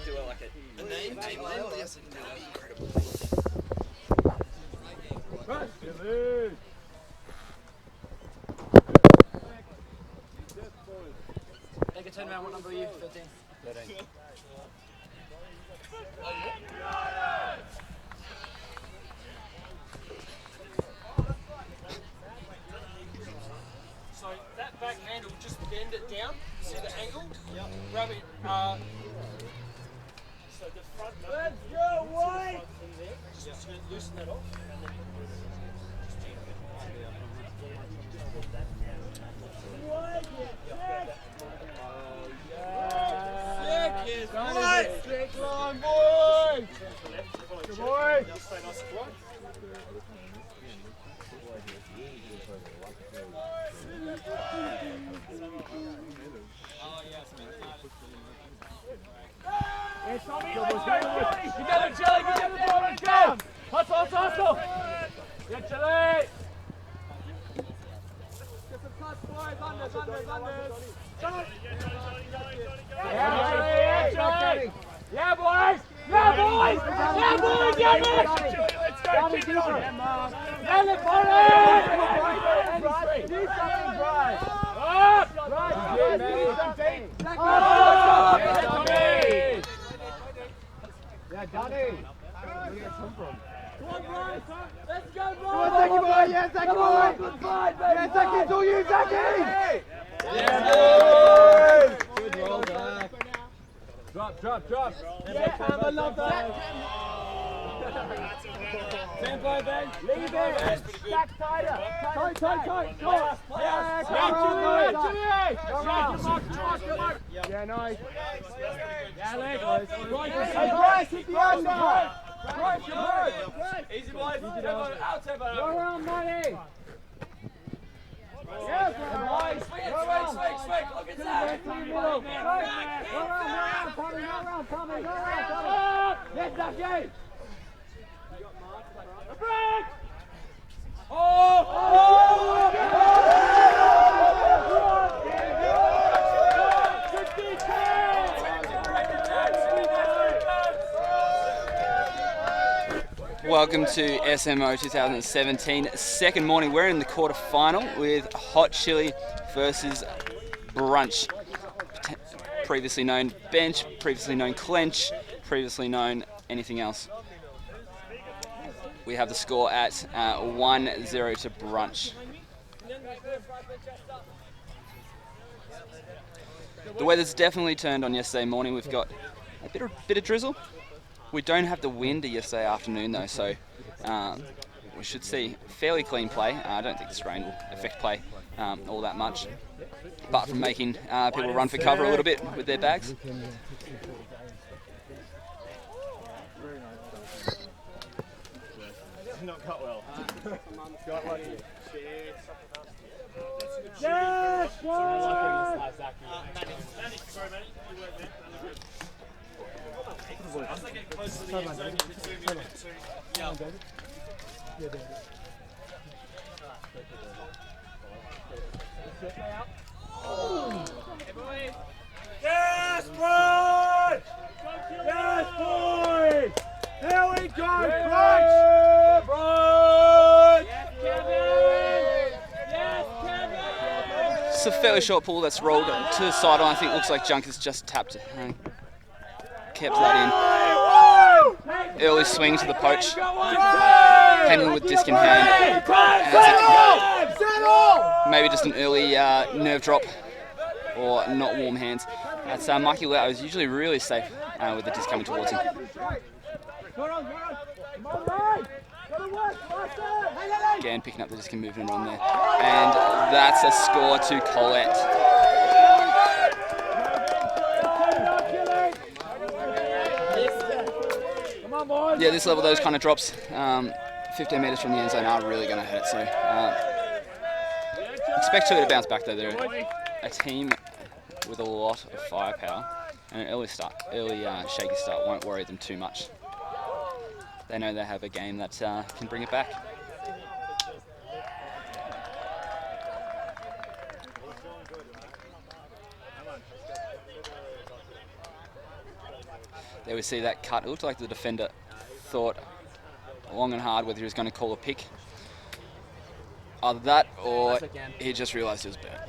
do like a name then? Yes, incredible. Take a turn around. What number are you? 13. 13. So that back handle, just bend it down. See the angle? Yep. Grab it. So the front. Let's go, White! Just loosen that off. And then Sick line, boys! Good boy! stay nice and quiet. You got it, Chili! Get the ball and jump! Hustle! Get Chili! Get some cuts, boys! Unders! Yeah, boys! Let's go! Keep it on! Let it for it! Do something, Bryce! Up! Bryce, yeah, Donnie! Where did it come from? Come on, Bryce! Let's go, Bryce! Come on, Zachy boy! Yeah, Zachy boy! Good fight, baby! Yeah, Zachy, it's all you, Zachy! Yeah, boys! Good roll back. Drop. Yeah, Cam, I love that. Tempo, Ben. Leave it. Back tighter. Tight. Yeah, come on. Yeah, nice. Yeah, Alex. Bryce, hit the under. Bryce, you're hurt. Easy, boys. Out, tempo. Go around, money. Yeah, boys. Swing. Look at that. Go around, coming. Yes, Zachy. Break! Welcome to SMO 2017, second morning. We're in the quarter-final with Hot Chili versus Brunch. Previously known Bench, previously known Clench, previously known anything else. We have the score at 1-0 to Brunch. The weather's definitely turned on yesterday morning. We've got a bit of drizzle. We don't have the wind yesterday afternoon though, so we should see fairly clean play. I don't think this rain will affect play all that much, apart from making people run for cover a little bit with their bags. Not cut well. Got lucky. Yes, boys! Sorry, Manny. You work there. I was getting close to the end zone. Yeah. Yes, boys! Yes, boys! Here we go, Brunch! Yes, Kevin! Yes, Kevin! It's a fairly short pull that's rolled to the sideline. I think it looks like Junk has just tapped and kept that in. Early swing to the poach. Handling with disc in hand. Maybe just an early nerve drop or not warm hands. That's Mikey Lau is usually really safe with the disc coming towards him. Again, picking up the disc and moving around there. And that's a score to Colette. Yeah, this level, those kind of drops, 15 metres from the end zone are really going to hurt. So expect Chile to bounce back though. They're a team with a lot of firepower, and an early shaky start won't worry them too much. They know they have a game that can bring it back. There we see that cut. It looked like the defender thought long and hard whether he was going to call a pick. Either that or he just realised it was bad.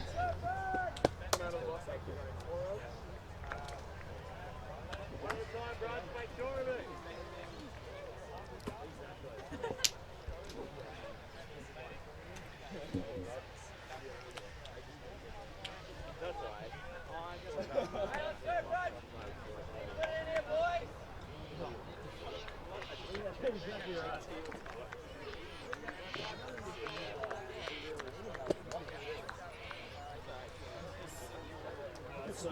So,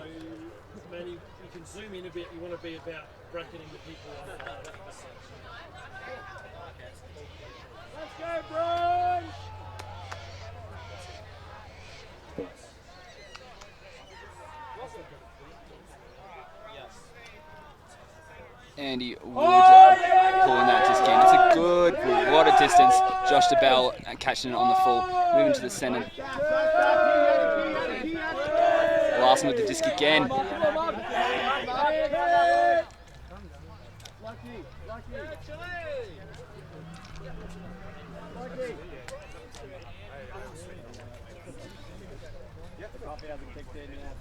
Manny, you can zoom in a bit. You want to be about bracketing the people on that. Let's go, Brunch! Andy Wood pulling that disc in. It's a good pull. What a distance. Josh DeBell catching it on the full. Moving to the centre. Larson with the disc again.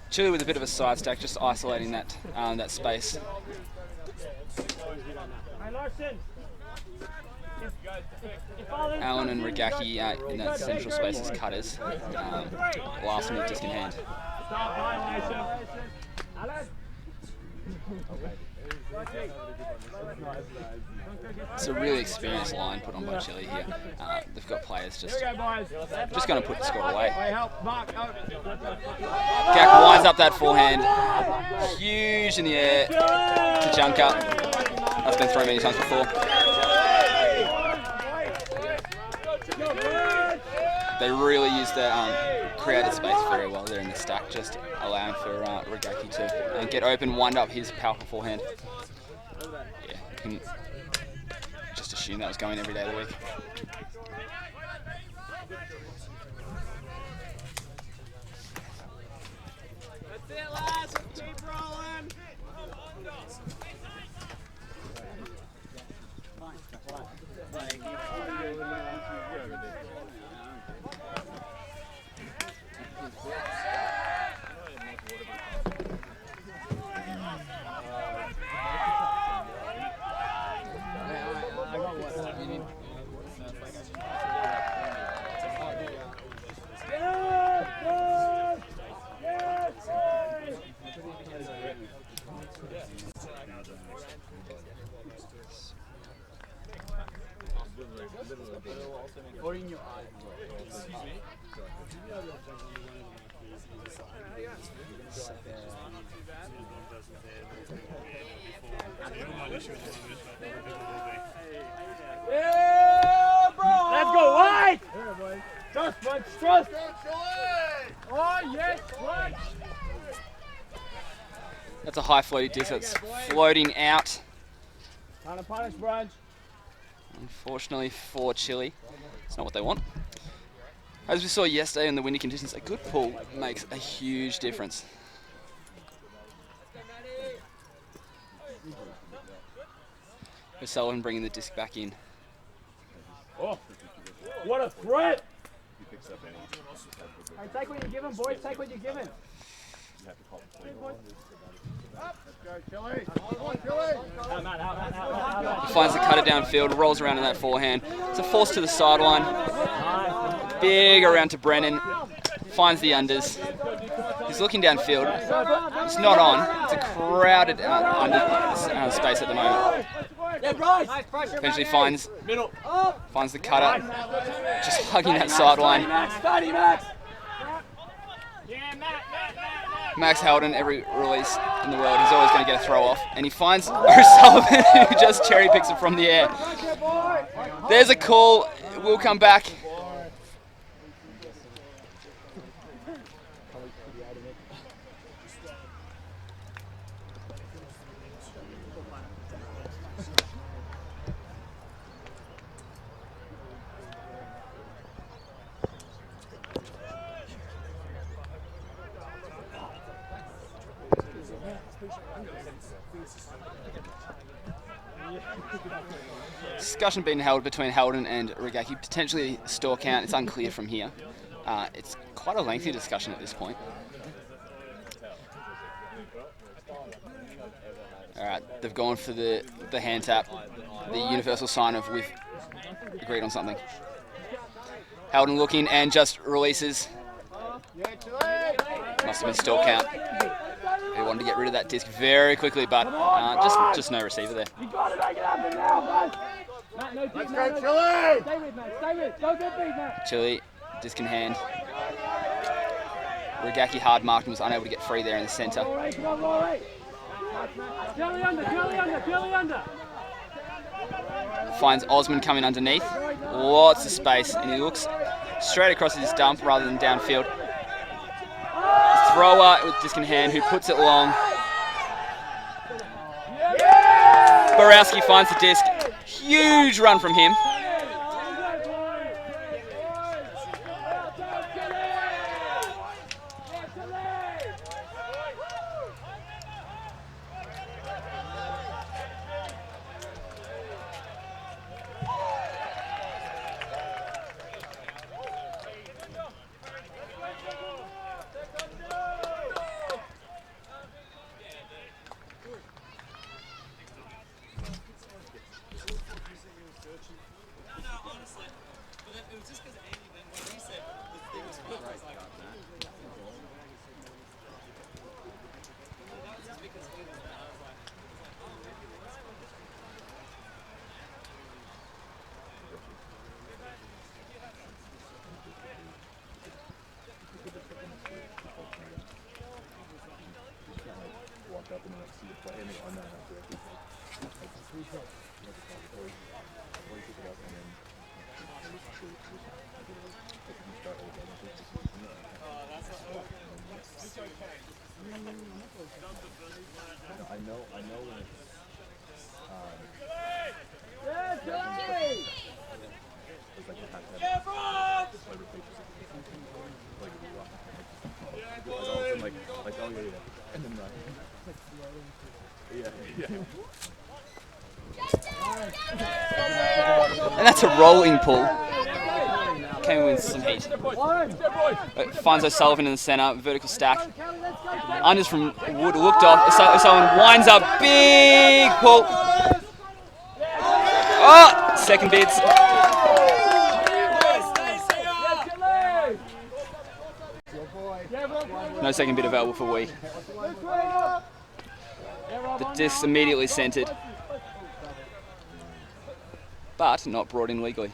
Chile with a bit of a side stack, just isolating that that space. Allen and Regaki in that central space as cutters. Larson with disc in hand. It's a really experienced line put on by Chile here. They've got players just going to put the score away. Gak winds up that forehand, huge in the air to Junker. That's been thrown many times before. They really use their created space very well there in the stack, just allowing for Regaki to get open, wind up his powerful forehand. Yeah, you can just assume that was going every day of the week. That's it, lads. Keep rolling. Or in your eye. Excuse me. Yeah, bro! Let's go, wide! Trust, Brunch, trust! Oh, yes, Brunch! That's a high floating disc that's floating out. Time to punish, Brunch. Unfortunately for Chile, it's not what they want. As we saw yesterday in the windy conditions, a good pull makes a huge difference. O'Sullivan bringing the disc back in. Oh, what a threat! All right, take what you're given, boys. Take what you're given. Finds the cutter downfield, rolls around in that forehand. It's a force to the sideline. Big around to Brennan. Finds the unders. He's looking downfield. It's not on. It's a crowded under space at the moment. Eventually finds the cutter. Just hugging that sideline. Max Howden, every release in the world, he's always going to get a throw off. And he finds O'Sullivan, who just cherry picks it from the air. There's a call. We'll come back. Discussion being held between Heldon and Rigaki. Potentially store count. It's unclear from here. It's quite a lengthy discussion at this point. Alright, they've gone for the hand tap. The universal sign of we've agreed on something. Heldon looking and just releases. Must have been store count. He wanted to get rid of that disc very quickly, but just no receiver there. You gotta make it happen now, Matt, let's go, Chili! Stay with, Matt. Stay with. Don't get beat, Matt. Chili, disc in hand. Rigaki hard marked and was unable to get free there in the centre. Jelly under. Finds Osman coming underneath. Lots of space, and he looks straight across his dump rather than downfield. Thrower with disc in hand who puts it long. Borowski finds the disc. Huge run from him. And that's a rolling pull. Came with some heat. Finds O'Sullivan in the centre, vertical stack. Unders from Wood looked off. O'Sullivan winds up, big pull. Oh, second bids. No second bid available for Wee. The disc's immediately centred, but not brought in legally.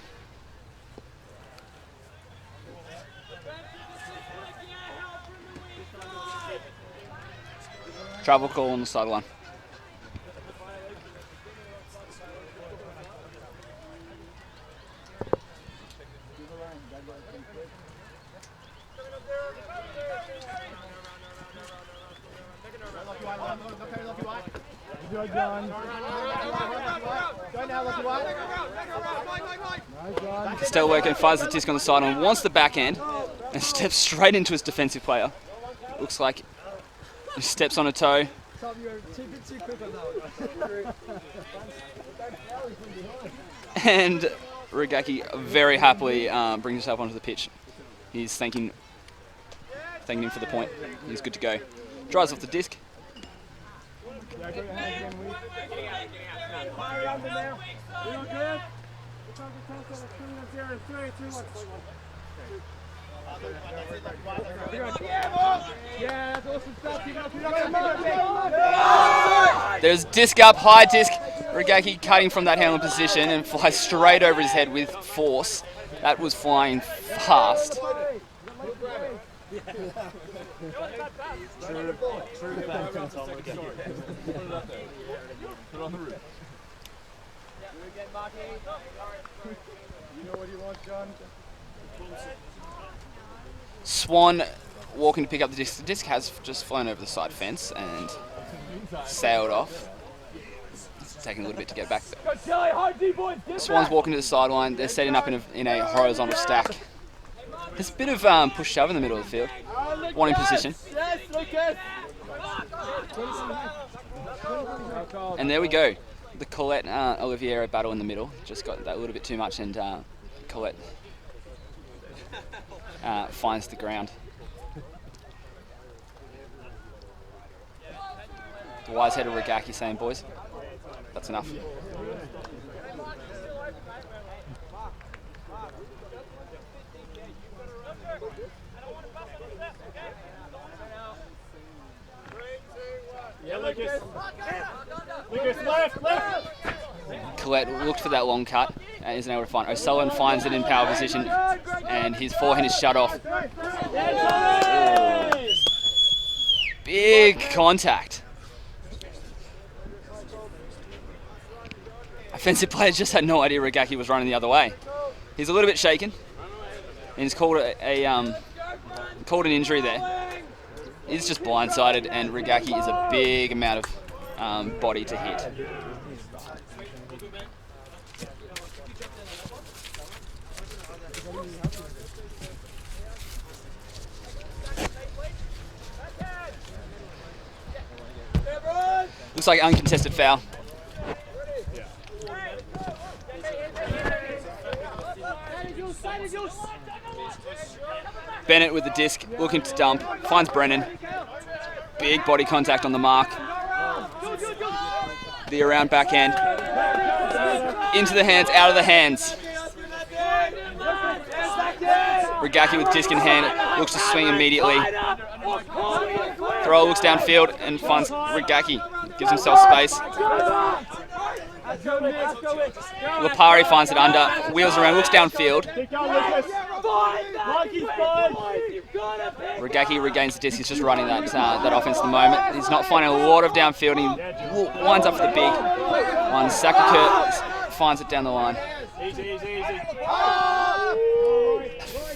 Travel call on the sideline. Still working, fires the disc on the sideline, wants the backhand, and steps straight into his defensive player. Looks like he steps on a toe. And Rigaki very happily brings himself onto the pitch. He's thanking him for the point. He's good to go. Drives off the disc. There's disc up, high disc. Rigaki cutting from that handling position and flies straight over his head with force. That was flying fast. Swan walking to pick up the disc. The disc has just flown over the side fence and sailed off. It's taking a little bit to get back there. Swan's walking to the sideline. They're setting up in a horizontal stack. There's a bit of push shove in the middle of the field. One in position. And there we go. the Colette Oliviera battle in the middle. Just got that a little bit too much, and Colette finds the ground. The wise-headed Rigaki saying, boys, that's enough. Yeah, Lucas. Lucas, left. Colette looked for that long cut and isn't able to find it. O'Sullivan finds it in power position, and his forehand is shut off. Big contact. Offensive player just had no idea Rigaki was running the other way. He's a little bit shaken, and he's called called an injury there. He's just blindsided, and Rigaki is a big amount of body to hit. Looks like uncontested foul. Bennett with the disc, looking to dump, finds Brennan. Big body contact on the mark. The around backhand. Into the hands, out of the hands. Rigaki with disc in hand, looks to swing immediately. Thrower looks downfield and finds Rigaki, gives himself space. Lipari finds it under, wheels around, looks downfield. Rigaki regains the disc, he's just running that offense at the moment. He's not finding a lot of downfield, he winds up for the big one. Sakakurt finds it down the line.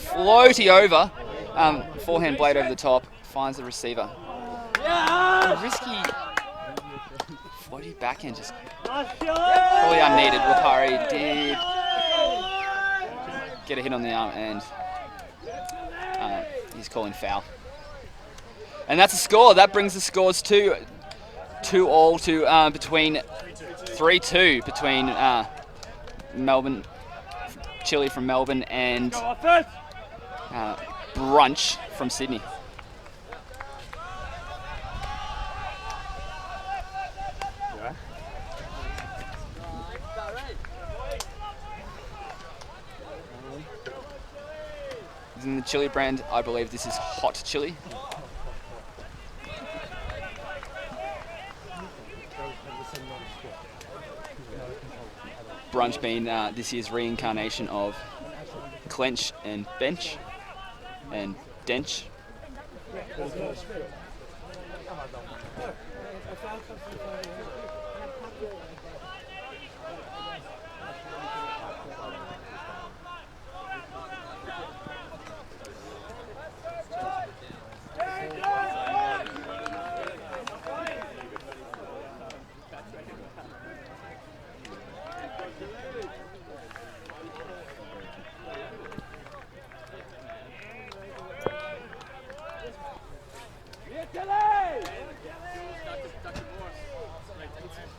Floaty over, forehand blade over the top, finds the receiver. Risky floaty backhand, just probably unneeded. Lipari did get a hit on the arm, and he's calling foul. And that's a score. That brings the scores to 2-all to between 3-2 between Melbourne, Chile from Melbourne, and Brunch from Sydney. In the chili brand, I believe this is hot chili. Brunch being this year's reincarnation of clench and bench and dench.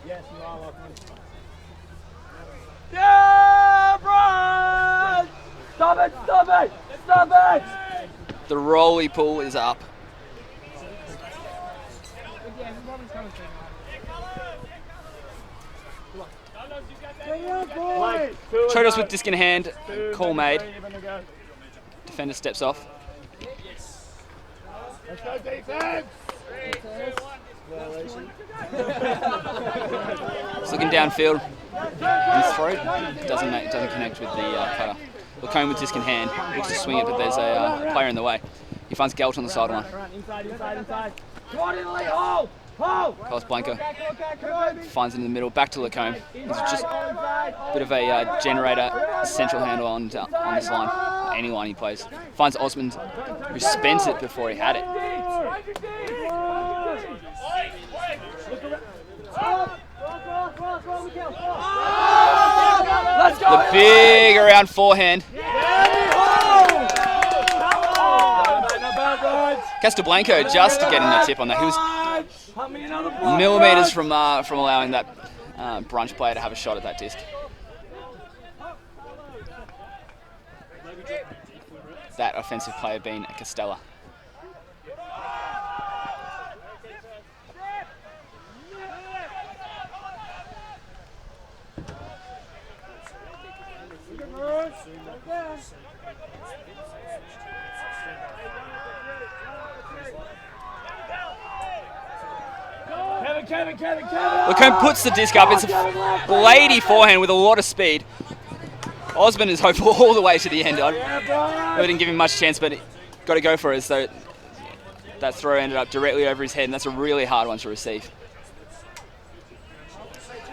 Yes, you are welcome. Yeah, Brunch! Stop it! Stop it! Stop it! The rolly pull is up. Chodos with disc in hand, call made. Defender steps off. Let's go defense! He's looking downfield. His throat doesn't connect with the cutter. Lacombe with disc in hand, looks to swing it, but there's a player in the way. He finds Gelt on the sideline. Inside. Come on, Italy, hold! Carlos Blanco finds it in the middle, back to Lacombe. He's just a bit of a generator, central handle on this line, any line he plays. Finds Osmond, who spent it before he had it. The big around forehand. Castablanco just getting the tip on that. He was millimeters from allowing that Brunch player to have a shot at that disc. That offensive player being Costello. Lacombe puts the disc up. It's a bladey forehand with a lot of speed. Osmond is hopeful all the way to the end. I didn't give him much chance, but got to go for it. So that throw ended up directly over his head, and that's a really hard one to receive.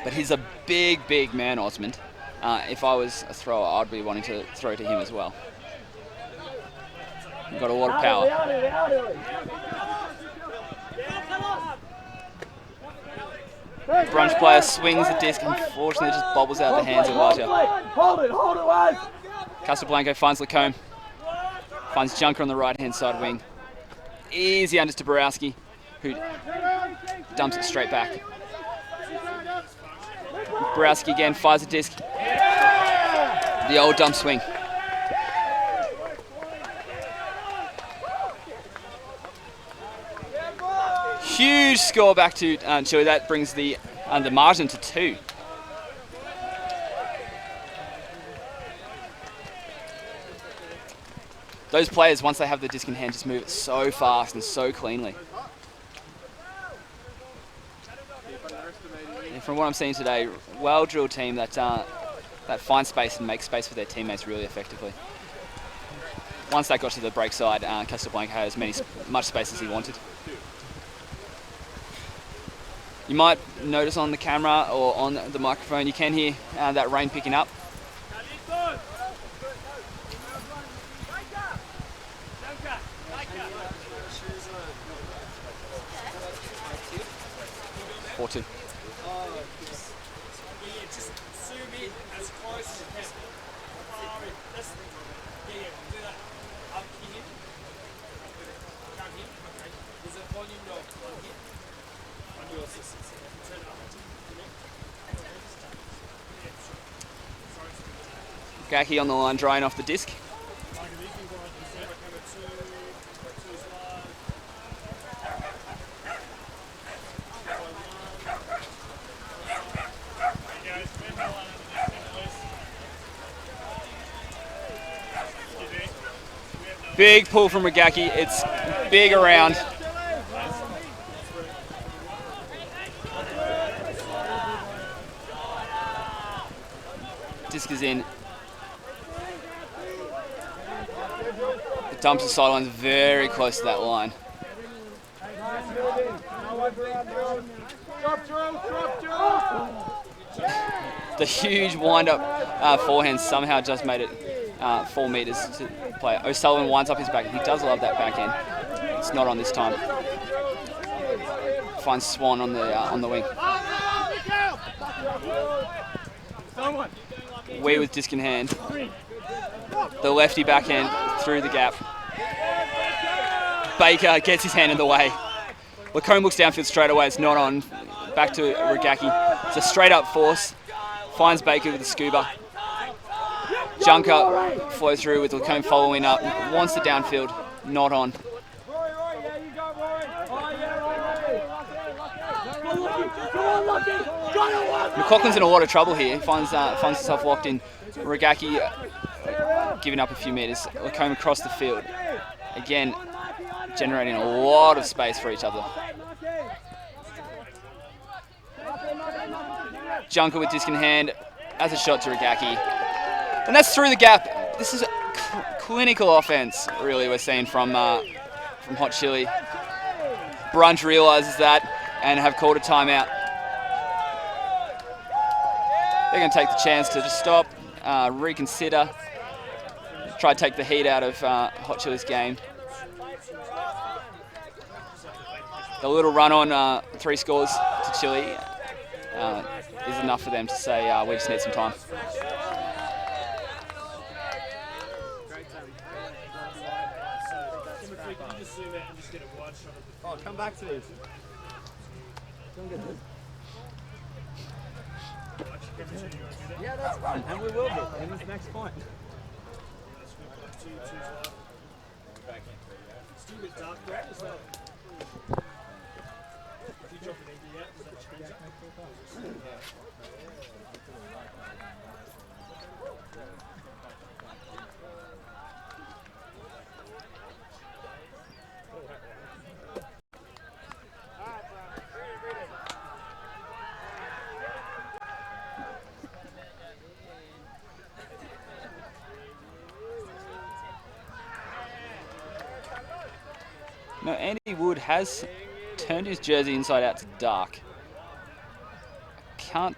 But he's a big, big man, Osmond. If I was a thrower, I'd be wanting to throw to him as well. He's got a lot of power. Brunch player swings the disc, unfortunately it just bobbles out of the hands of Elijah. Hold it, Waz. Casablanco finds Lacombe, finds Junker on the right hand side wing. Easy under to Borowski, who dumps it straight back. Borowski again fires a disc. The old dump swing. Huge score back to Chile. That brings the margin to 2. Those players, once they have the disc in hand, just move it so fast and so cleanly. And from what I'm seeing today, well-drilled team that finds space and makes space for their teammates really effectively. Once that got to the break side, Casablanca had much space as he wanted. You might notice on the camera or on the microphone, you can hear that rain picking up. Forty. Gaki on the line, drying off the disc. Big pull from Regaki. It's big around. Disc is in. It dumps the sidelines very close to that line. The huge wind-up forehand somehow just made it 4 metres to play. O'Sullivan winds up his back. He does love that backhand. It's not on this time. Finds Swan on the wing. Wee with disc in hand. The lefty backhand through the gap. Baker gets his hand in the way. Lacombe looks downfield straight away. It's not on. Back to Regaki. It's a straight up force. Finds Baker with the scuba. Junker flows through with Lacombe following up. Wants the downfield. Not on. McLaughlin's in a lot of trouble here. Finds himself locked in. Regaki giving up a few metres. Lacombe across the field. Again, generating a lot of space for each other. Junker with disc in hand as a shot to Regaki. And that's through the gap. This is a clinical offense, really, we're seeing from Hot Chili. Brunch realises that and have called a timeout. They're going to take the chance to just stop, reconsider, try to take the heat out of Hot Chili's game. The little run on 3 scores to Chile is enough for them to say we just need some time. Oh, come back to this. Come get this. Yeah, that's fun, and we will be in this next point. Still a bit dark there, is that? If you drop an ED out, does that change it? No, Andy Wood has turned his jersey inside out to dark. Can't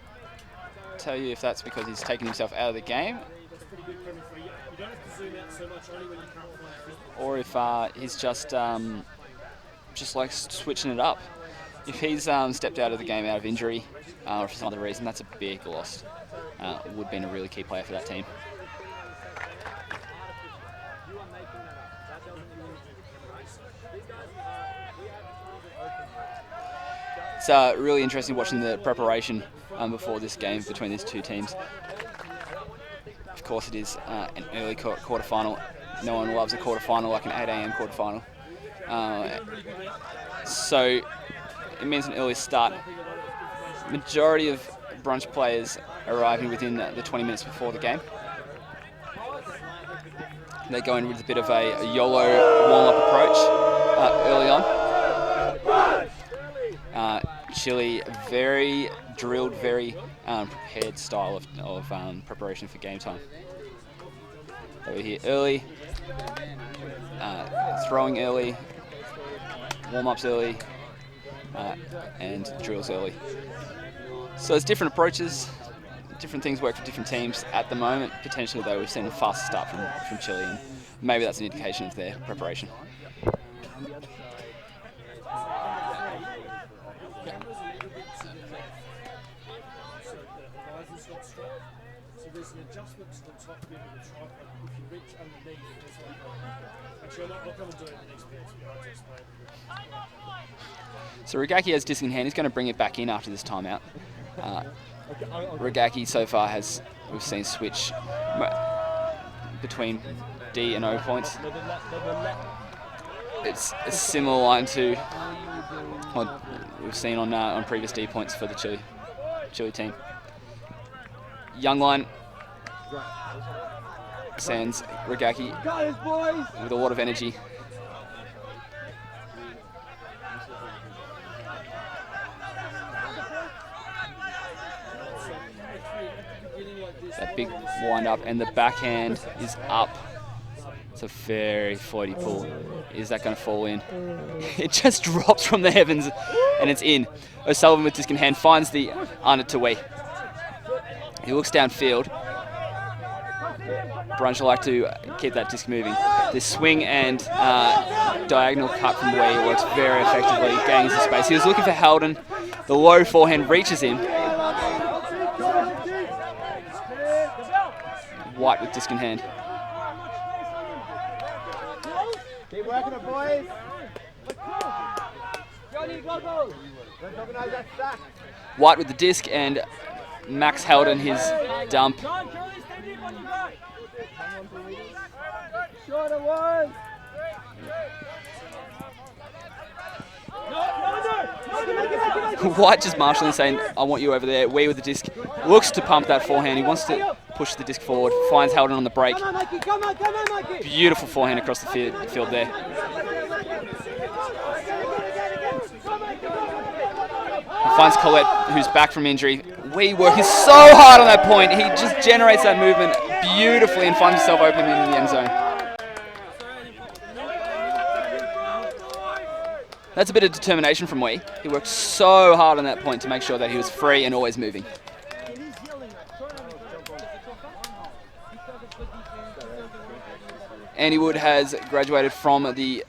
tell you if that's because he's taken himself out of the game, That's pretty good coming for you. You don't have to zoom out so much only when you can't find it. or if he's just like switching it up. If he's stepped out of the game out of injury or for some other reason, that's a big loss. Would have been a really key player for that team. It's really interesting watching the preparation before this game between these two teams. Of course, it is an early quarterfinal. No one loves a quarterfinal like an 8 a.m. quarterfinal. So it means an early start. Majority of brunch players arriving within the 20 minutes before the game. They go in with a bit of a YOLO warm-up approach early on. Chile, very drilled, very prepared style of preparation for game time. Over here early, throwing early, warm-ups early, and drills early. So there's different approaches, different things work for different teams. At the moment, potentially though, we've seen a fast start from Chile, and maybe that's an indication of their preparation. So there's an adjustment to the top bit of the tripod. If you reach underneath, there's one. Actually, I'll come and do it in the next bit. I'll just explain. So Ragaki has disc in hand. He's going to bring it back in after this timeout. Ragaki so far we've seen switch between D and O points. It's a similar line to what we've seen on previous D points for the Chile team. Young line sends Ragaki with a lot of energy. That big wind up, and the backhand is up. It's a very floaty pull. Is that going to fall in? It just drops from the heavens and it's in. O'Sullivan with disc in hand finds the Arna Tawee. He looks downfield. Brunch will like to keep that disc moving. This swing and diagonal cut from Wee works very effectively, gains the space. He was looking for Haldon. The low forehand reaches him. White with disc in hand. Keep working it, boys. White with the disc and Max Haldon his dump. Shorter one. White just marshalling saying, I want you over there. Wee with the disc. Looks to pump that forehand. He wants to push the disc forward. Finds Haldon on the break. Beautiful forehand across the field there. He finds Colette, who's back from injury. Wee working so hard on that point. He just generates that movement beautifully and finds himself open in the end zone. That's a bit of determination from Wee. He worked so hard on that point to make sure that he was free and always moving. Andy Wood has graduated from the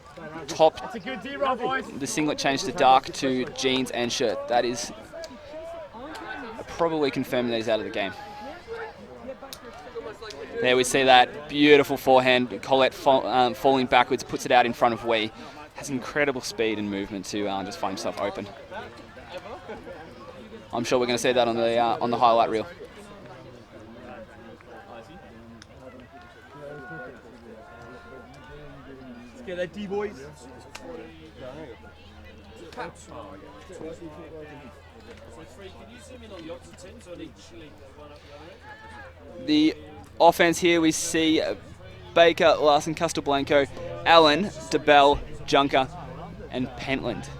top, the singlet changed to dark to jeans and shirt. That is probably confirming that he's out of the game. There we see that beautiful forehand. Colette falling backwards, puts it out in front of Wee. Has incredible speed and movement to just find himself open. I'm sure we're going to see that on the highlight reel. Get that D, boys. The offense here, we see Baker, Larson, Castelblanco, Allen, DeBell, Junker, and Pentland.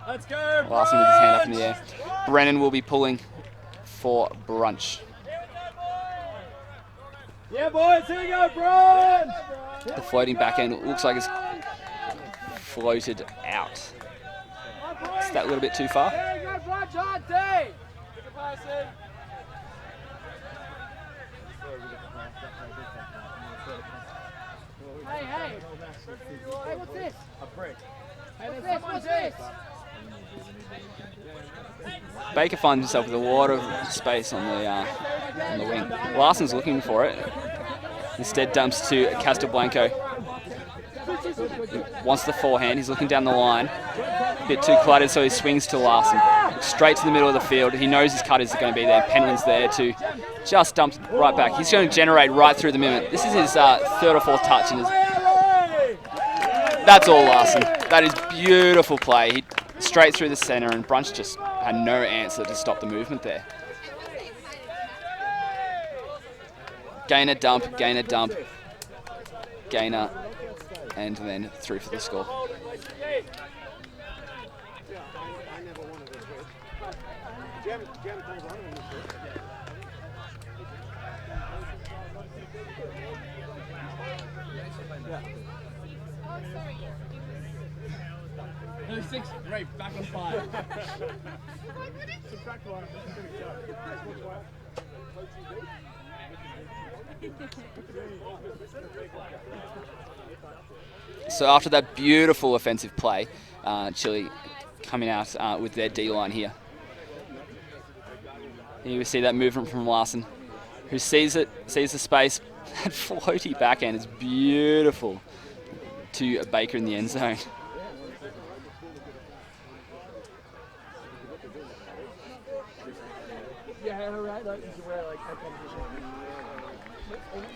Let's go. Larson with his hand up in the air. Brennan will be pulling for Brunch. Yeah, boys, here we go, Brunch. The floating back end looks like it's floated out. Is that a little bit too far? Here we go, Brunch, hard day. Hey, hey. Hey, what's this? A break. Hey, what's this? Baker finds himself with a lot of space on the wing. Larson's looking for it. Instead dumps to Castelblanco. Wants the forehand. He's looking down the line. A bit too cluttered, so he swings to Larson. Straight to the middle of the field. He knows his cutters are going to be there. Pentland's there too. Just dumps right back. He's going to generate right through the middle. This is his third or fourth touch. And that's all Larson. That is beautiful play. He straight through the centre, and Brunch just had no answer to stop the movement there. Gainer, dump, gainer, dump, gainer, and then through for the score. No, 6, right, back on 5. So after that beautiful offensive play, Chile coming out with their D-line here. Here we see that movement from Larson, who sees it, sees the space. That floaty backhand is beautiful to Baker in the end zone.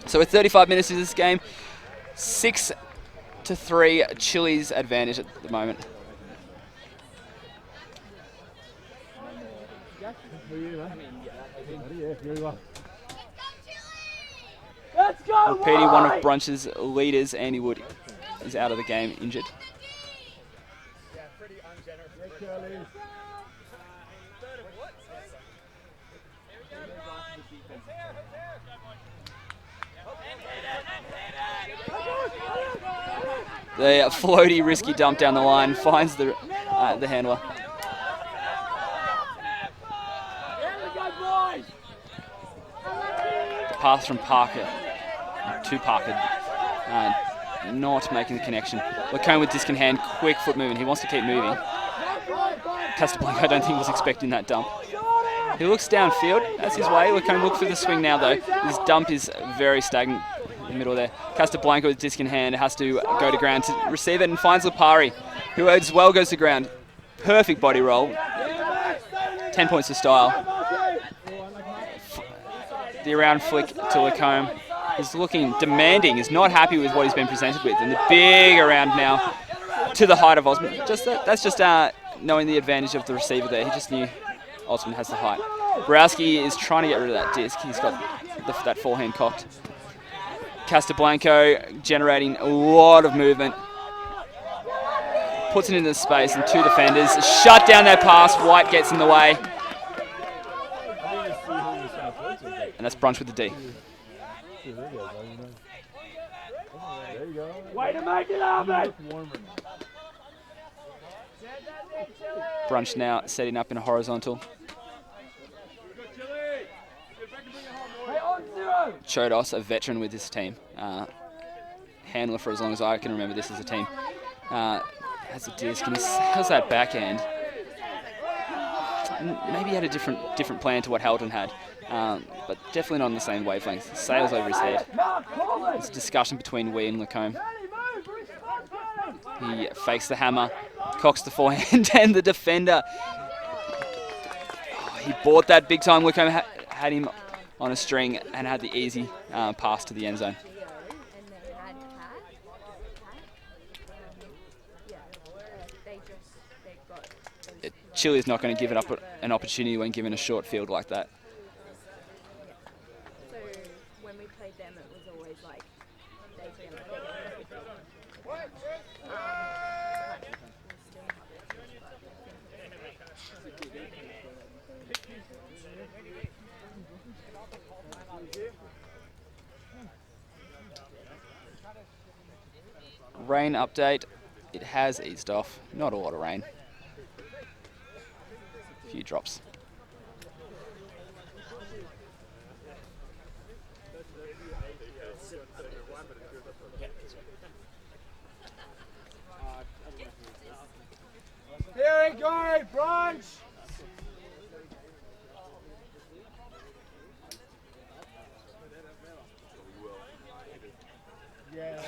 So with 35 minutes into this game, 6-3, Chile's advantage at the moment. Let's go, Repeating one of Brunch's leaders, Andy Wood, is out of the game, injured. The floaty, risky dump down the line finds the handler. The pass from Parker to Parker, not making the connection. Lacombe with disc in hand, quick foot movement. He wants to keep moving. Castelblanco, I don't think was expecting that dump. He looks downfield. That's his way. Lacombe looks for the swing now, though. His dump is very stagnant in the middle there. Castelblanco with disc in hand has to go to ground to receive it and finds Lipari, who as well goes to ground. Perfect body roll. 10 points to style. The around flick to Lacombe. He's looking demanding. He's not happy with what he's been presented with. And the big around now to the height of Osmond. That's just knowing the advantage of the receiver there. He just knew Osmond has the height. Borowski is trying to get rid of that disc. He's got that forehand cocked. Castelblanco generating a lot of movement. Puts it into space and two defenders. Shut down that pass. White gets in the way. And that's Brunch with the D. Way to make it happen! Brunch now setting up in a horizontal. Chodos, a veteran with this team. Handler for as long as I can remember this as a team. Has a disc and he has that backhand. Maybe he had a different plan to what Heldon had, but definitely not on the same wavelength. Sails over his head. It's a discussion between Wee and Lacombe. He fakes the hammer, Cocks the forehand and the defender. Oh, he bought that big time. Wickham had him on a string and had the easy pass to the end zone. Chile's not going to give it up an opportunity when given a short field like that. So when we played them, it was always like Rain update. It has eased off. Not a lot of rain. A few drops. Here we go, Brunch! Yeah.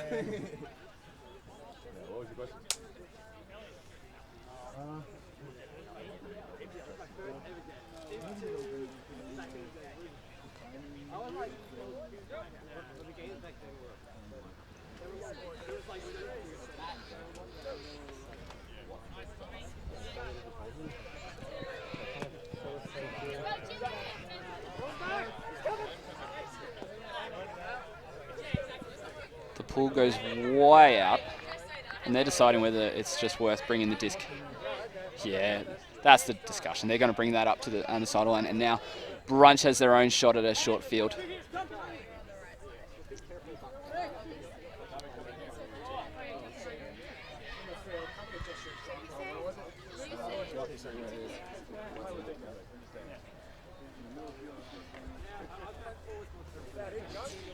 What was your question? The pool goes way out, and they're deciding whether it's just worth bringing the disc. Yeah, that's the discussion. They're going to bring that up to the underside line, and now Brunch has their own shot at a short field.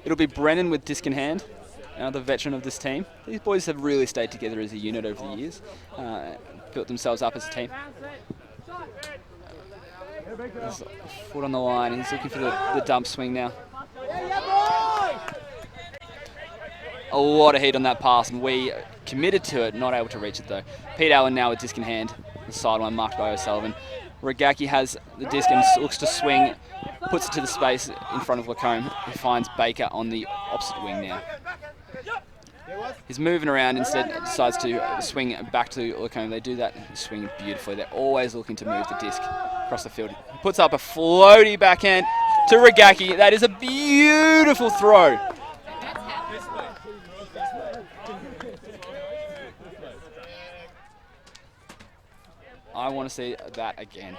It'll be Brennan with disc in hand, the veteran of this team. These boys have really stayed together as a unit over the years, built themselves up as a team. There's a foot on the line, he's looking for the dump swing now. A lot of heat on that pass, and we committed to it, not able to reach it though. Pete Allen now with disc in hand, the sideline marked by O'Sullivan. Regaki has the disc and looks to swing, puts it to the space in front of Lacombe, who finds Baker on the opposite wing now. He's moving around, instead decides to swing back to Lacombe. They do that swing beautifully. They're always looking to move the disc across the field. He puts up a floaty backhand to Regaki. That is a beautiful throw. I want to see that again.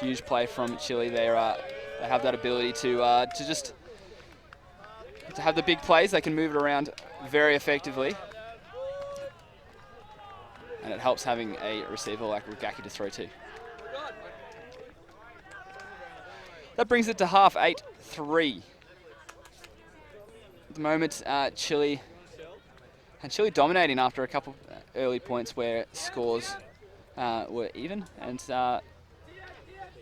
Huge play from Chile. They have that ability to have the big plays. They can move it around very effectively, and it helps having a receiver like Regaki to throw to. That brings it to half 8-3. At the moment, Chile dominating after a couple early points where scores were even, and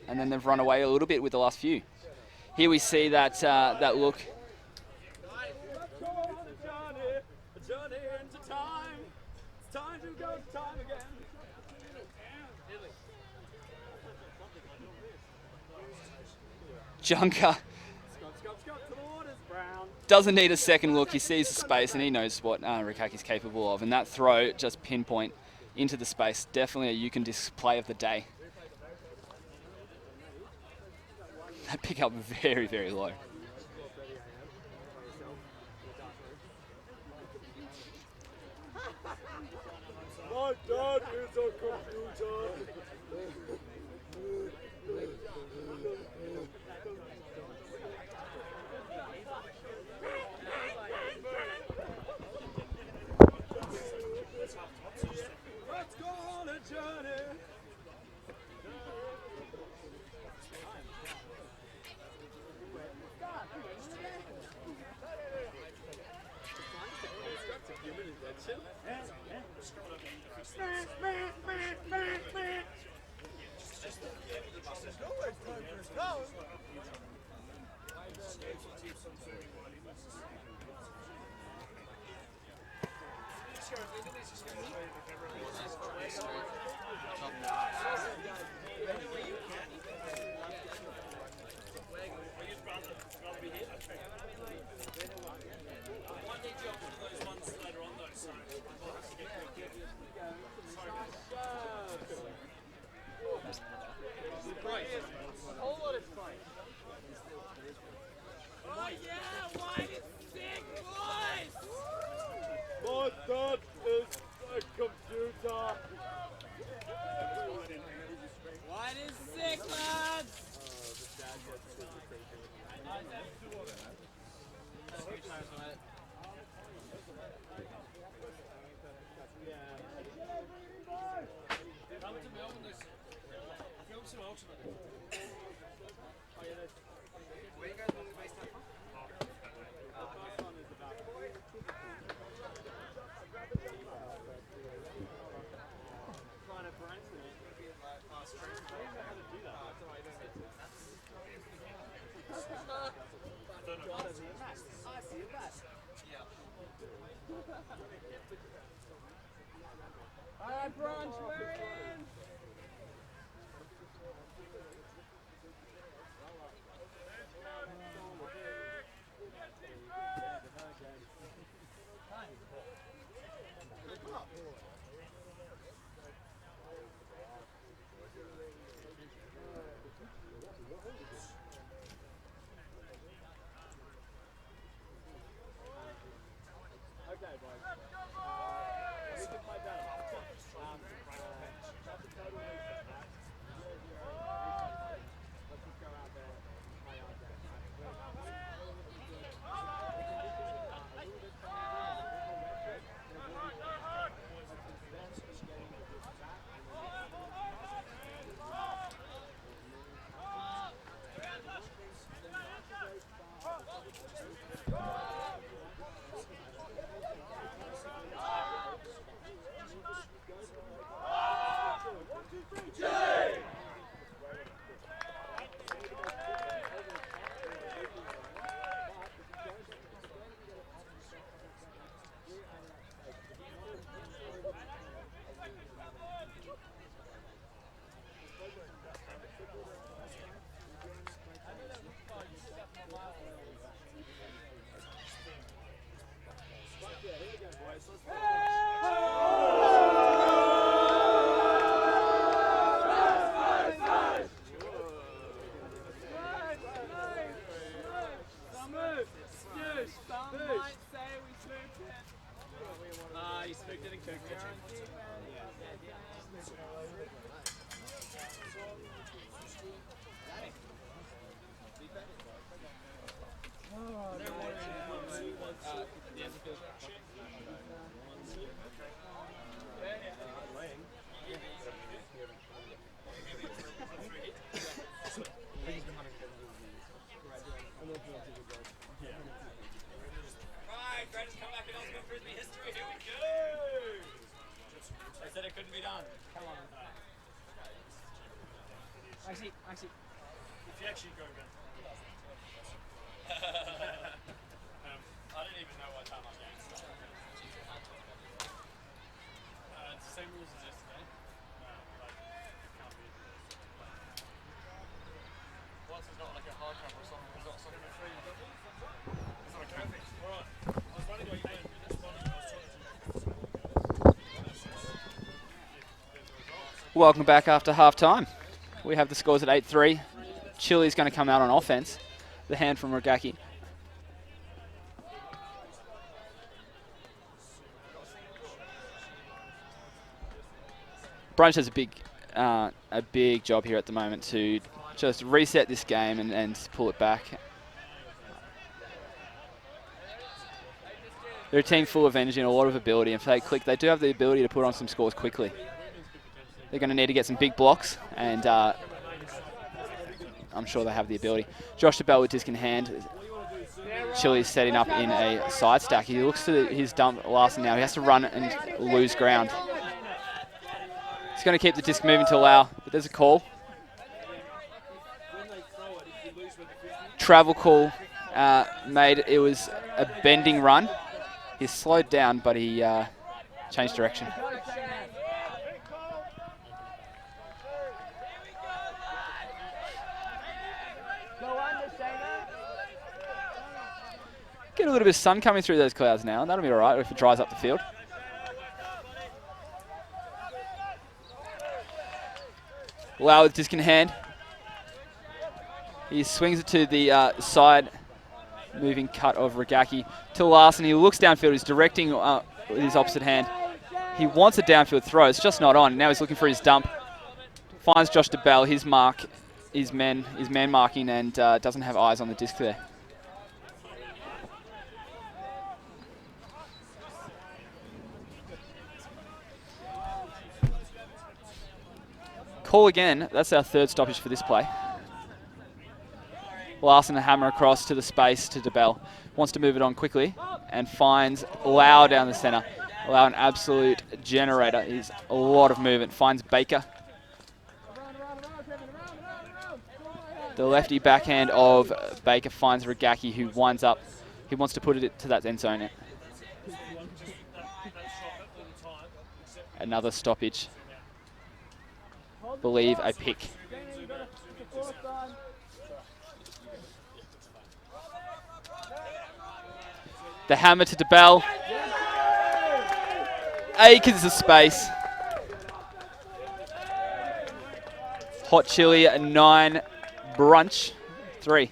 then they've run away a little bit with the last few. Here we see that look. Junker doesn't need a second look. He sees the space and he knows what Rikaki's capable of. And that throw, just pinpoint into the space, definitely a you can display of the day. That pick up very, very low. My dad is a computer. Let's go on a journey. My dad is a computer. White is sick, lads! Come to Melbourne, there's film some alternate. Alright, Brunch, we're in! Okay, boys. We can play better. That's a total reset, right? 0-0. Let's just go out there and play our game. Right, greatest comeback in Osborne Frisbee history. Here we go. They said it couldn't be done. Come on. Actually, if you actually go back. I don't even know what time I'm going to start. It's the same rules as yesterday. But it can't be. Once it's not like a hard cover or something, it's not something free. It's not a traffic. Alright. I was wondering what you meant. Welcome back after half time. We have the scores at 8-3. Chili's going to come out on offense. The hand from Rogaki. Brunch has a big job here at the moment to just reset this game and pull it back. They're a team full of energy and a lot of ability. If they click, they do have the ability to put on some scores quickly. They're going to need to get some big blocks, and I'm sure they have the ability. Josh DeBell with disc in hand. Chili's setting up in a side stack. He looks to his dump last now. He has to run and lose ground. He's going to keep the disc moving to allow, but there's a call. Travel call made. It was a bending run. He's slowed down, but he change direction. Get a little bit of sun coming through those clouds now, and that'll be all right if it dries up the field. Lau with disc in hand. He swings it to the side, moving cut of Ragaki to Larson. He looks downfield. He's directing with his opposite hand. He wants a downfield throw. It's just not on. Now he's looking for his dump. Finds Josh DeBell, his mark, his man marking, and doesn't have eyes on the disc there. Call again. That's our third stoppage for this play. Larson a hammer across to the space to DeBell. Wants to move it on quickly and finds Lau down the center. Lau, an absolute generator. He's a lot of movement. Finds Baker. The lefty backhand of Baker finds Ragaki, who winds up. He wants to put it to that end zone. Another stoppage. Believe a pick. The hammer to DeBell. Acres of space. Hot Chili at 9. Brunch 3.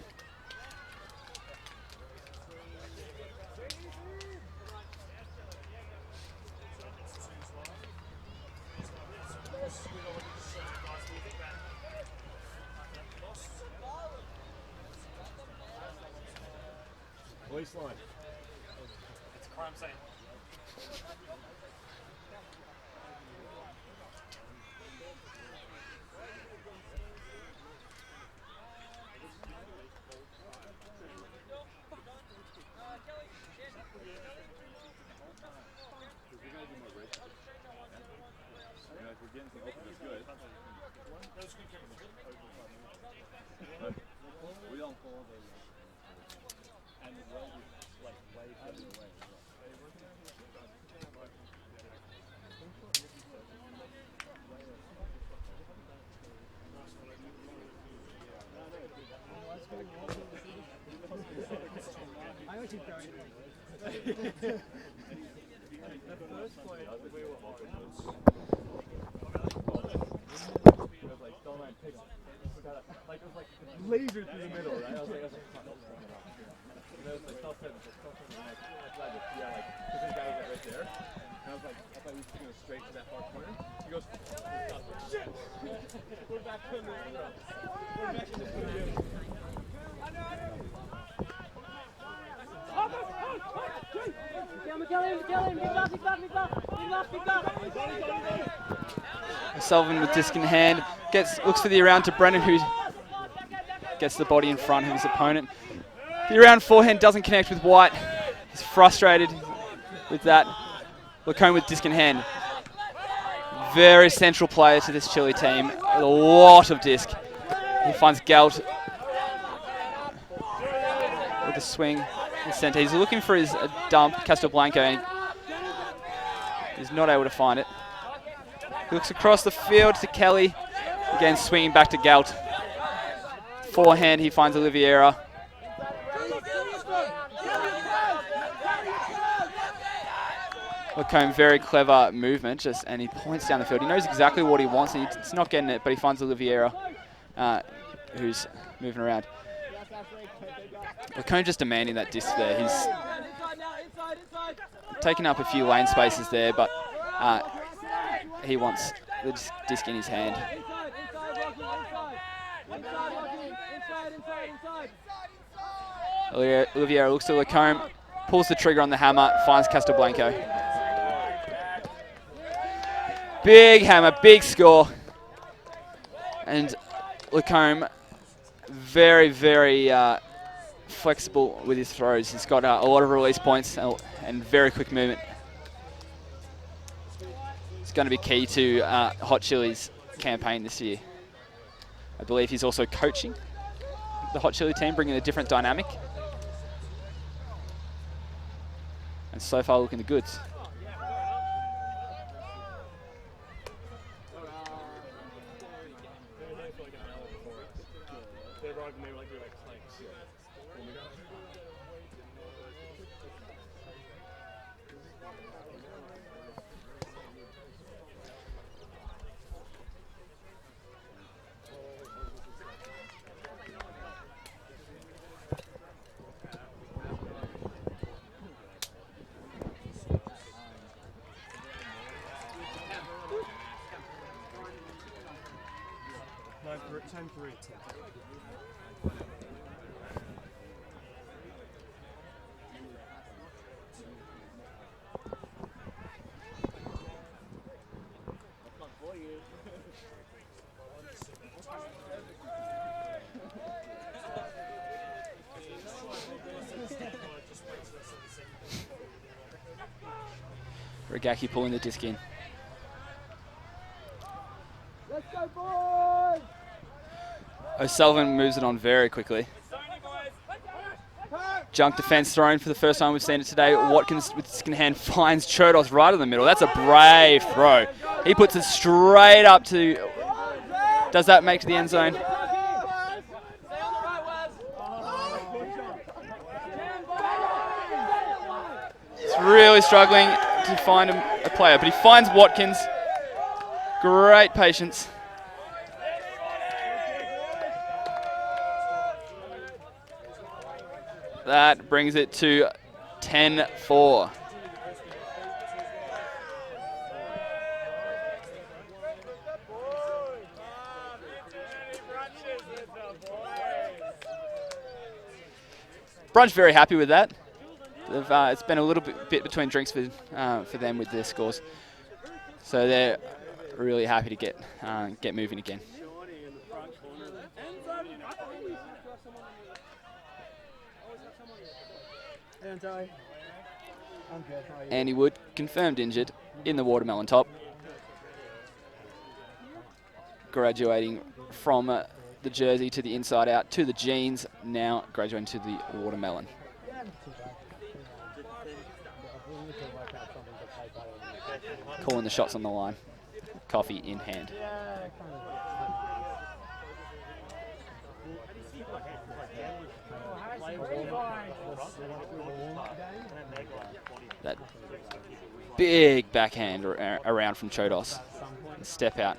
Police line. It's a crime scene. We don't follow the and the road is like way further away. I was just going. The first play we were on. Like it was like laser through the middle, right? I was like, fuck. And I was like, stop hitting, yeah, like, because this guy was like right there. And I was like, I thought he was going to go straight to that far corner. He goes, stop, shit! We're back to the middle. We're back to the middle. Sullivan with disc in hand, looks for the around to Brennan, who gets the body in front of his opponent. The around forehand doesn't connect with White. He's frustrated with that. Lacombe with disc in hand. Very central player to this Chile team. A lot of disc. He finds Galt with a swing in the center. He's looking for his dump, Castelblanco, and he's not able to find it. He looks across the field to Kelly. Again, swinging back to Galt. Forehand, he finds Oliveira. Lacombe, very clever movement, and he points down the field. He knows exactly what he wants, and he's not getting it, but he finds Oliveira, who's moving around. Lacombe just demanding that disc there. He's taking up a few lane spaces there, but he wants the disc in his hand. Oliveira looks to Lacombe, pulls the trigger on the hammer, finds Castelblanco. Big hammer, big score. And Lacombe, very, very flexible with his throws. He's got a lot of release points and very quick movement. It's going to be key to Hot Chili's campaign this year. I believe he's also coaching the Hot Chili team, bringing a different dynamic. And so far looking the goods. No, 10-3. Regaki pulling the disc in. Let's go, boys! O'Sullivan moves it on very quickly. Junk defense thrown for the first time we've seen it today. Watkins with disc in hand finds Chodos right in the middle. That's a brave throw. He puts it straight up to... Does that make to the end zone? He's really struggling to find a player, but he finds Watkins. Great patience. That brings it to 10-4. Brunch very happy with that. It's been a little bit between drinks for them with their scores, so they're really happy to get moving again. Andy Wood confirmed injured in the watermelon top, graduating from the jersey to the inside out to the jeans, now graduating to the watermelon. Calling the shots on the line, coffee in hand. That big backhand around from Chodos. Step out.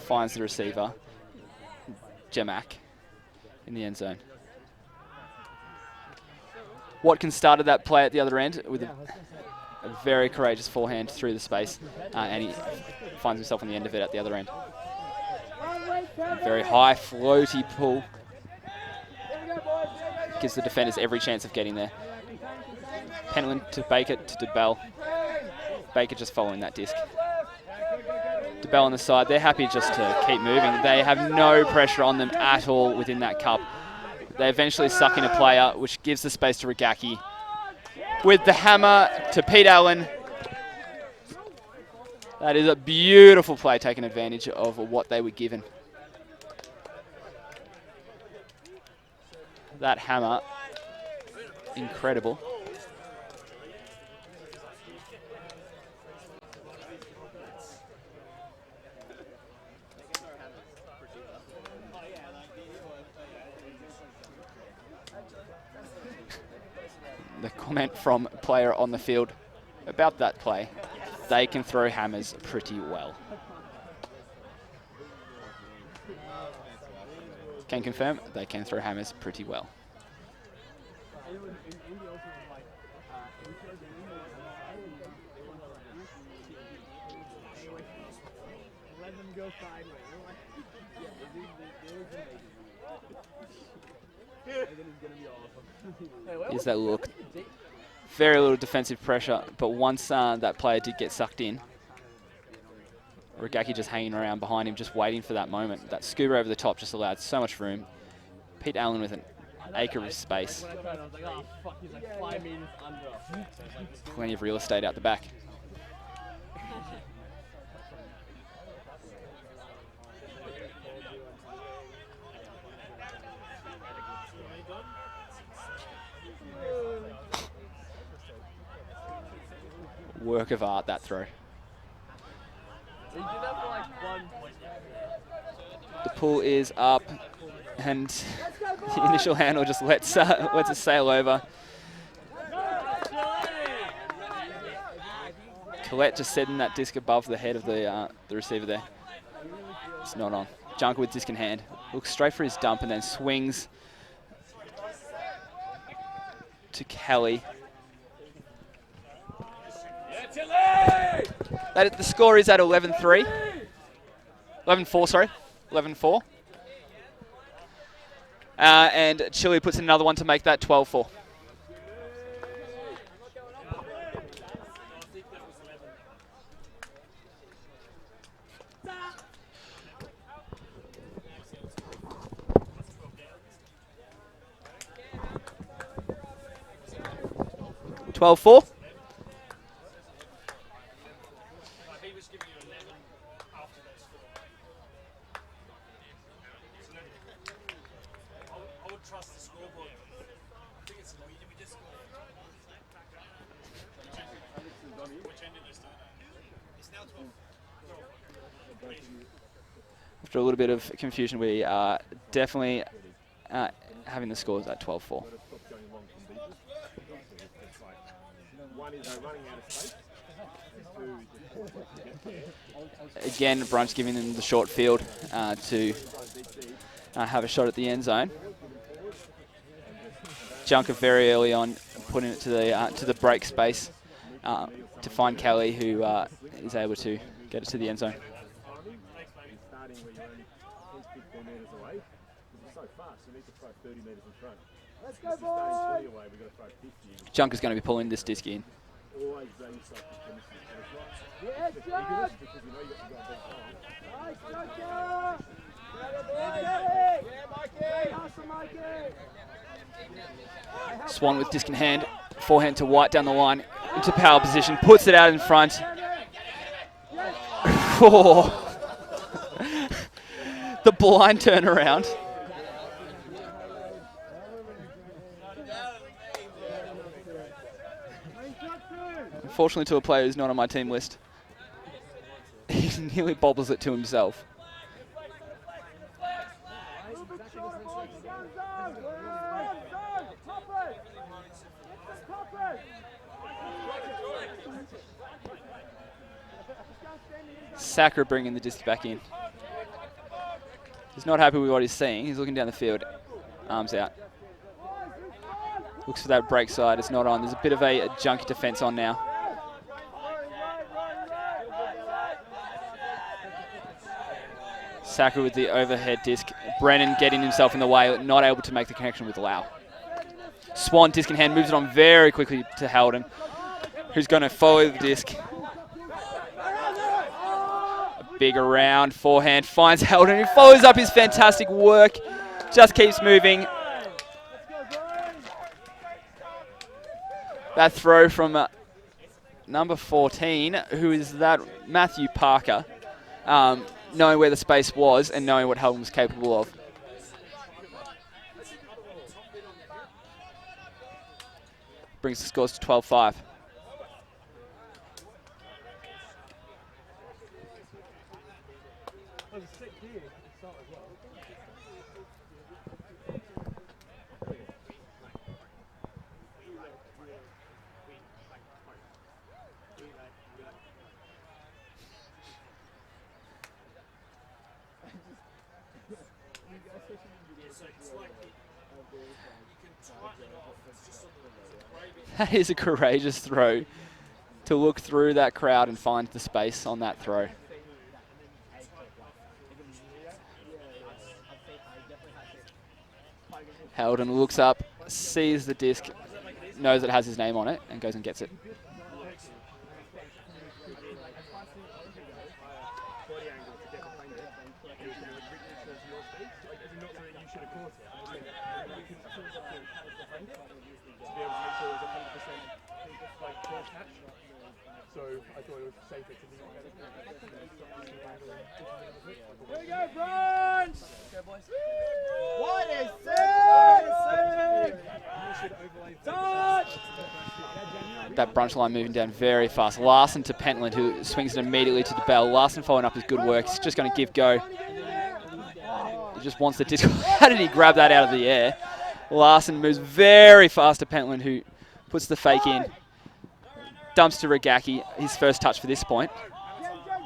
Finds the receiver, Jamak, in the end zone. Watkins started that play at the other end with a very courageous forehand through the space, and he finds himself on the end of it at the other end. Very high floaty pull. Gives the defenders every chance of getting there. Pentland to Baker to DeBell. Baker just following that disc. DeBell on the side, they're happy just to keep moving. They have no pressure on them at all within that cup. They eventually suck in a player, which gives the space to Regaki. With the hammer to Pete Allen. That is a beautiful play, taking advantage of what they were given. That hammer, incredible. The comment from a player on the field about that play, they can throw hammers pretty well. Can confirm they can throw hammers pretty well. Here's that look. Very little defensive pressure, but once that player did get sucked in, Regaki just hanging around behind him, just waiting for that moment. That scuba over the top just allowed so much room. Pete Allen with an acre of space. Plenty of real estate out the back. Work of art, that throw. The pull is up, and the initial handle just lets it sail over. Colette just setting that disc above the head of the receiver there. It's not on. Junker with disc in hand. Looks straight for his dump and then swings to Kelly. The score is at 11-3. 11-4, sorry. 11-4. And Chile puts in another one to make that 12-4. Four. He was giving you 11 after that score. I would trust the scoreboard. I think it's we just scored. Which end did you start at? It's now 12. After a little bit of confusion, we are definitely having the scores at 12-4. Again, Brunch giving them the short field to have a shot at the end zone. Junker very early on putting it to the break space to find Kelly, who is able to get it to the end zone. Junker's going to be pulling this disc in. Swan with disc in hand, forehand to White down the line, into power position, puts it out in front. The blind turnaround. Unfortunately to a player who's not on my team list. He nearly bobbles it to himself. Sacre bringing the disc back in. He's not happy with what he's seeing. He's looking down the field, arms out. Looks for that break side. It's not on. There's a bit of a junky defense on now. Sacre with the overhead disc. Brennan getting himself in the way, not able to make the connection with Lau. Swan, disc in hand, moves it on very quickly to Haldon, who's going to follow the disc. A big around forehand, finds Haldon, who follows up his fantastic work, just keeps moving. That throw from number 14, who is that Matthew Parker, knowing where the space was and knowing what Haldon was capable of. Brings the scores to 12-5. That is a courageous throw to look through that crowd and find the space on that throw. Haldon looks up, sees the disc, knows it has his name on it, and goes and gets it. So I thought it was safer to do Here we go, Brunch! What is this? Touch! That Brunch line moving down very fast. Larson to Pentland, who swings it immediately to the bell. Larson following up his good work. He's just going to give go. He just wants the disc. How did he grab that out of the air? Larson moves very fast to Pentland, who puts the fake in. Dumps to Regaki, his first touch for this point.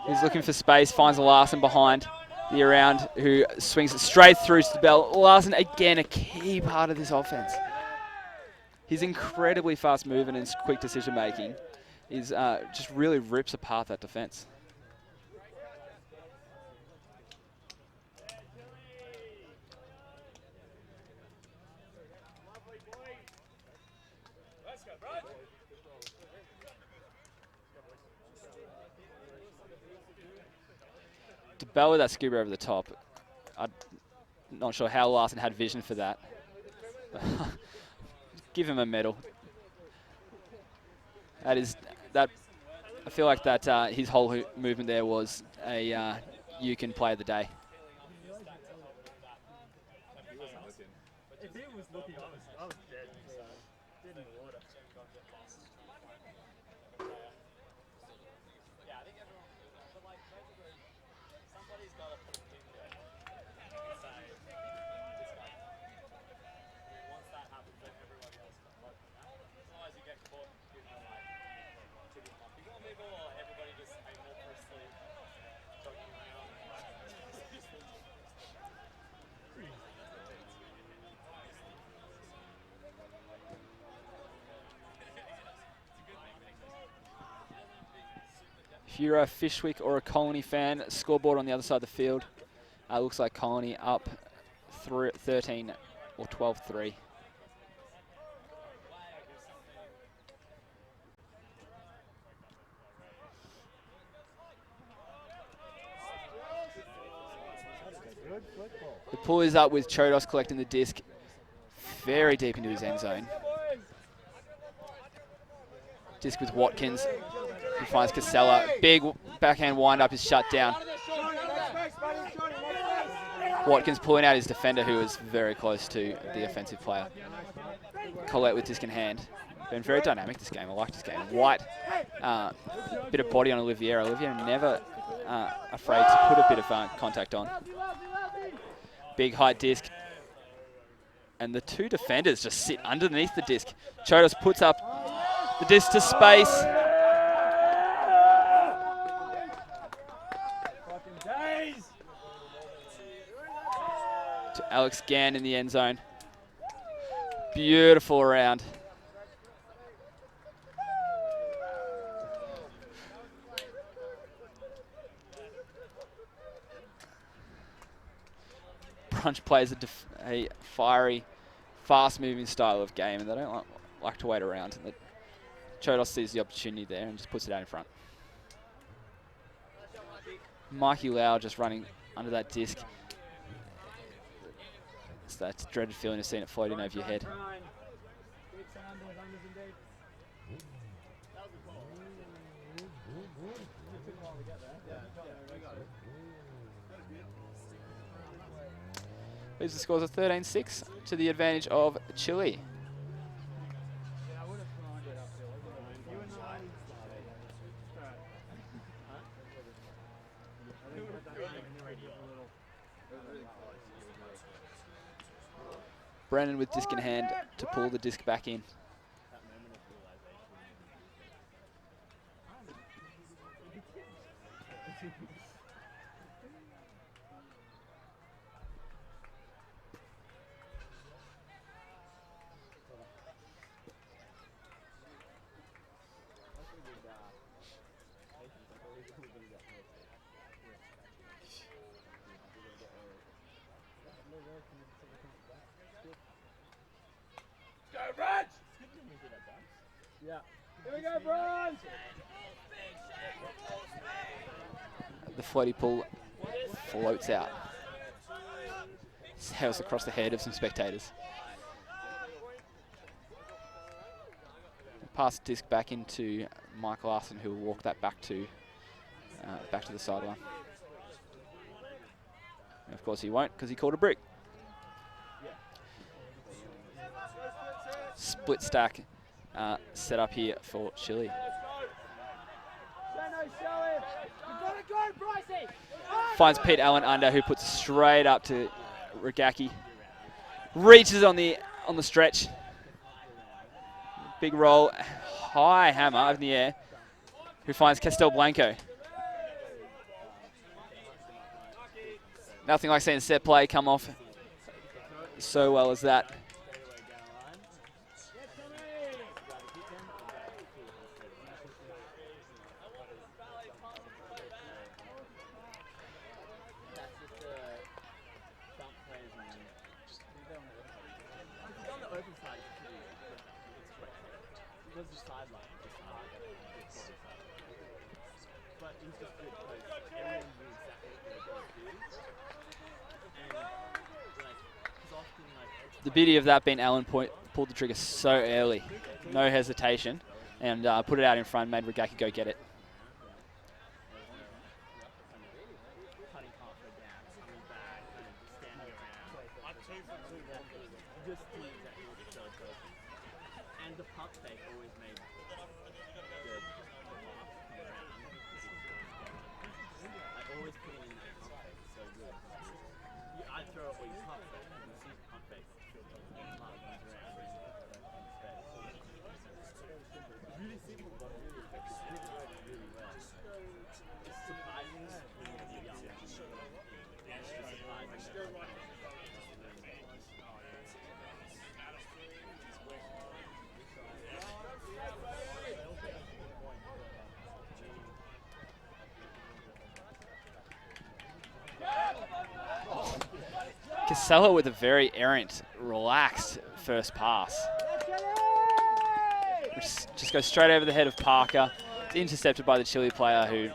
He's looking for space, finds Larson behind the around, who swings it straight through to the bell. Larson, again, a key part of this offense. His incredibly fast movement and quick decision making is just really rips apart that defense. DeBell with that scuba over the top. I'm not sure how Larson had vision for that. Give him a medal. I feel like that his whole movement there was a you can play of the day. If he was looking, I was dead. Dead in the water. Yeah, I think everyone feels that. But like, basically, somebody's got to put a pin there and say, this guy. Once that happens, then everybody else can vote from that. Otherwise, you get caught, you know, like, chicken monkey on people, or everybody just amorphously joking around. If you're a Fishwick or a Colony fan, scoreboard on the other side of the field. Looks like Colony up 13 or 12-3. The pull is up with Chodos collecting the disc very deep into his end zone. Disc with Watkins. He finds Casella. Big backhand wind up is shut down. Watkins pulling out his defender, who is very close to the offensive player. Collette with disc in hand. Been very dynamic this game. I like this game. White, bit of body on Olivier. Olivier never afraid to put a bit of contact on. Big height disc. And the two defenders just sit underneath the disc. Chodos puts up the disc to space. To Alex Gann in the end zone. Beautiful round. Brunch plays a fiery, fast-moving style of game, and they don't like to wait around. And Chodos sees the opportunity there and just puts it out in front. Mikey Lau just running under that disc. It's that dreaded feeling of seeing it floating over your head. Leaves the scores of 13-6 to the advantage of Chile. Brennan with disc in hand to pull the disc back in. Yeah. Here we go, Brunch! The floaty pull floats out. Sails across the head of some spectators. Pass the disc back into Mike Larson, who will walk that back to the sideline. And of course he won't, because he caught a brick. Split stack set up here for Chile. Finds Pete Allen under, who puts straight up to Regaki reaches on the stretch. Big roll, high hammer up in the air. Who finds Castelblanco. Nothing like seeing set play come off so well as that. The beauty of that being Allen pulled the trigger so early, no hesitation, and put it out in front, made Regaki go get it. Casella with a very errant, relaxed first pass. Which just goes straight over the head of Parker. It's intercepted by the Chile player who,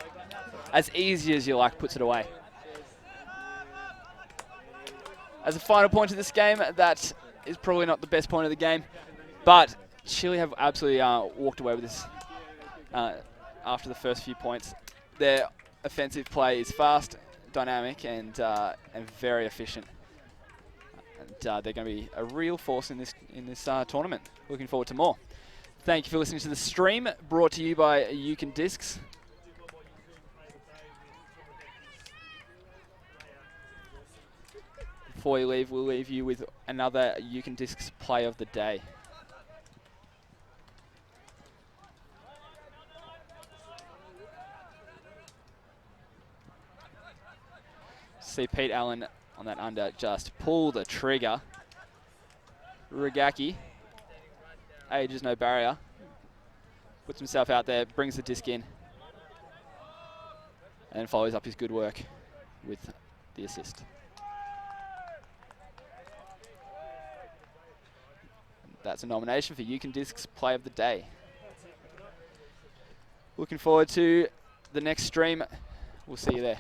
as easy as you like, puts it away. As a final point of this game, that is probably not the best point of the game, but Chile have absolutely walked away with this after the first few points. Their offensive play is fast, dynamic, and very efficient. And they're going to be a real force in this tournament. Looking forward to more. Thank you for listening to the stream, brought to you by Yukon Discs. Before you leave, we'll leave you with another Yukon Discs play of the day. See Pete Allen on that under, just pull the trigger. Regaki, age is no barrier. Puts himself out there, brings the disc in, and follows up his good work with the assist. That's a nomination for Yukon Discs Play of the Day. Looking forward to the next stream. We'll see you there.